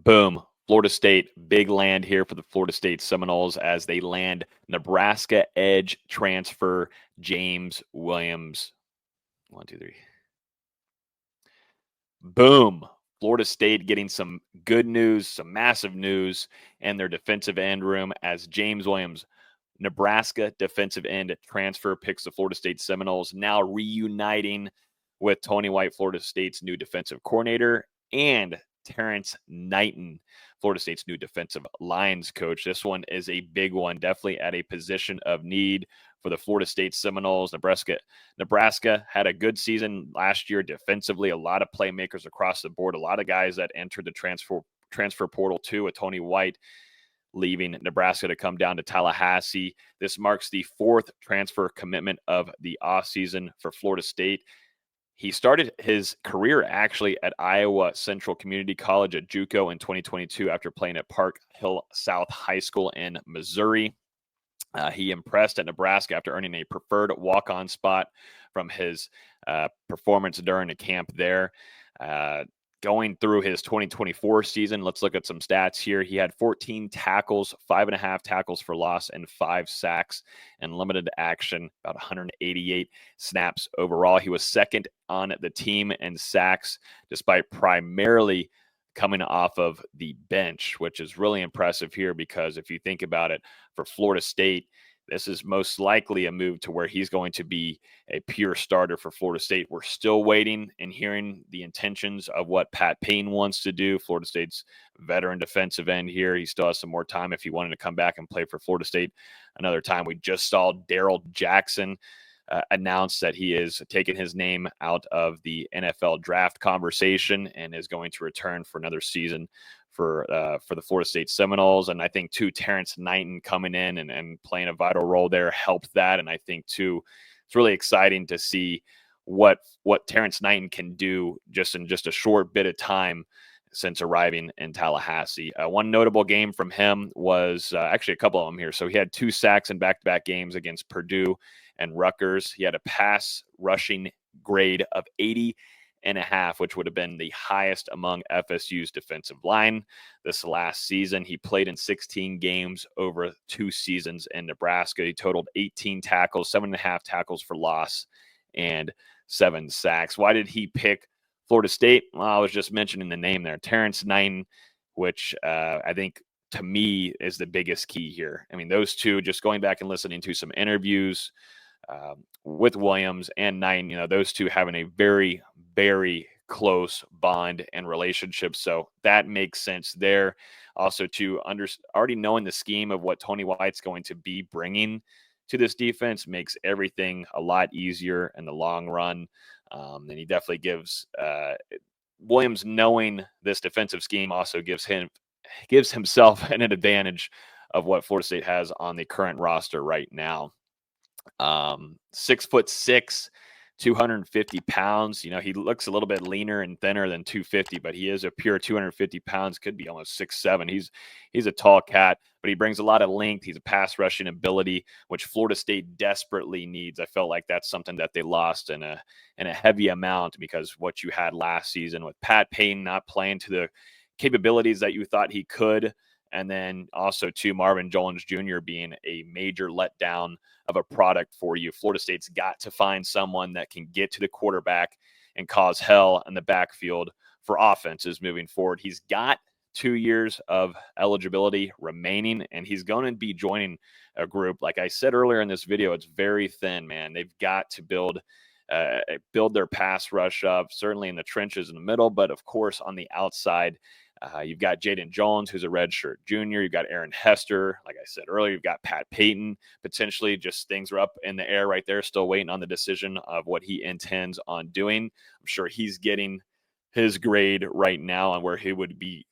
Boom. Florida State, big land here for the Florida State Seminoles as they land Nebraska edge transfer James Williams. 1, 2, 3. Boom. Florida State getting some good news, some massive news in their defensive end room as James Williams, Nebraska defensive end transfer, picks the Florida State Seminoles, now reuniting with Tony White, Florida State's new defensive coordinator, and Terrence Knighton, Florida State's new defensive lines coach. This one is a big one, definitely at a position of need for the Florida State Seminoles. Nebraska had a good season last year defensively, a lot of playmakers across the board, a lot of guys that entered the transfer portal too, with Tony White leaving Nebraska to come down to Tallahassee. This marks the 4th transfer commitment of the offseason for Florida State. He started his career actually at Iowa Central Community College at JUCO in 2022 after playing at Park Hill South High School in Missouri. He impressed at Nebraska after earning a preferred walk-on spot from his performance during a camp there. Going through his 2024 season, let's look at some stats here. He had 14 tackles, 5.5 tackles for loss, and 5 sacks and limited action, about 188 snaps overall. He was second on the team in sacks, despite primarily coming off of the bench, which is really impressive here because if you think about it, for Florida State, this is most likely a move to where he's going to be a pure starter for Florida State. We're still waiting and hearing the intentions of what Pat Payne wants to do. Florida State's veteran defensive end here. He still has some more time if he wanted to come back and play for Florida State another time. We just saw Darrell Jackson announced that he is taking his name out of the NFL draft conversation and is going to return for another season for the Florida State Seminoles. And I think, too, Terrence Knighton coming in and playing a vital role there helped that. And I think, too, it's really exciting to see what Terrence Knighton can do in a short bit of time since arriving in Tallahassee. One notable game from him was actually a couple of them here. So he had 2 sacks in back-to-back games against Purdue and Rutgers. He had a pass rushing grade of 80.5, which would have been the highest among FSU's defensive line this last season. He played in 16 games over 2 seasons in Nebraska. He totaled 18 tackles, 7.5 tackles for loss, and 7 sacks. Why did he pick Florida State? Well, I was just mentioning the name there, Terrence Knighton, which I think to me is the biggest key here. I mean, those two, just going back and listening to some interviews with Williams and Knighton, those two having a very, very close bond and relationship. So that makes sense there. Also, already knowing the scheme of what Tony White's going to be bringing to this defense makes everything a lot easier in the long run. And he definitely gives Williams, knowing this defensive scheme, also gives himself an advantage of what Florida State has on the current roster right now. 6'6", 250 pounds. He looks a little bit leaner and thinner than 250, but he is a pure 250 pounds, could be almost 6'7". He's a tall cat, but he brings a lot of length. He's a pass rushing ability, which Florida State desperately needs. I felt like that's something that they lost in a heavy amount, because what you had last season with Pat Payne not playing to the capabilities that you thought he could, and then also to Marvin Jones Jr. being a major letdown of a product for you. Florida State's got to find someone that can get to the quarterback and cause hell in the backfield for offenses moving forward. He's got 2 years of eligibility remaining, and he's going to be joining a group. Like I said earlier in this video, it's very thin, man. They've got to build their pass rush up, certainly in the trenches in the middle, but of course on the outside. You've got Jaden Jones, who's a redshirt junior. You've got Aaron Hester. Like I said earlier, you've got Pat Payton. Potentially, just things are up in the air right there, still waiting on the decision of what he intends on doing. I'm sure he's getting his grade right now on where he would be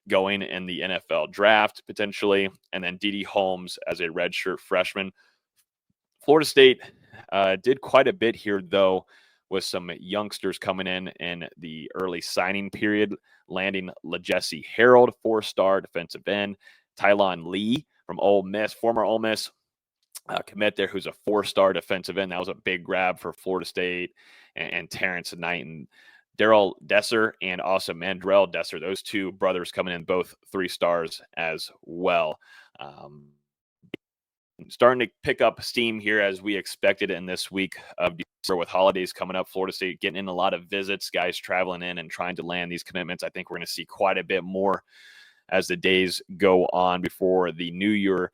going in the NFL draft, potentially. And then D.D. Holmes as a redshirt freshman. Florida State did quite a bit here, though, with some youngsters coming in the early signing period, landing LaJesse Harold, 4-star defensive end, Tylon Lee from Ole Miss, former Ole Miss commit there, who's a 4-star defensive end. That was a big grab for Florida State, and Terrence Knighton Daryl Desser and also Mandrell Desser. Those two brothers coming in both 3 stars as well. Starting to pick up steam here as we expected in this week of December with holidays coming up. Florida State getting in a lot of visits, guys traveling in and trying to land these commitments. I think we're going to see quite a bit more as the days go on before the new year.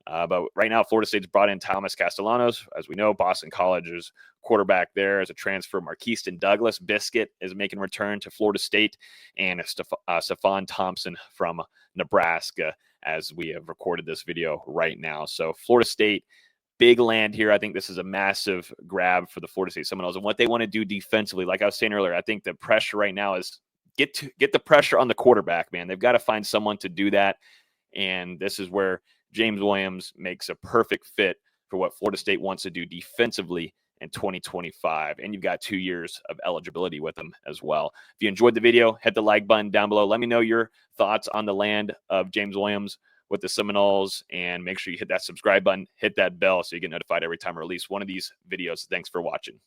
But right now, Florida State's brought in Thomas Castellanos. As we know, Boston College's quarterback there as a transfer. Marquiston Douglas Biscuit is making a return to Florida State. And Stephon Thompson from Nebraska as we have recorded this video right now. So Florida State, big land here. I think this is a massive grab for the Florida State Seminoles. And what they want to do defensively, like I was saying earlier, I think the pressure right now is get the pressure on the quarterback, man. They've got to find someone to do that. And this is where James Williams makes a perfect fit for what Florida State wants to do defensively in 2025. And you've got 2 years of eligibility with them as well. If you enjoyed the video, hit the like button down below. Let me know your thoughts on the land of James Williams with the Seminoles, and make sure you hit that subscribe button, hit that bell so you get notified every time I release one of these videos. Thanks for watching.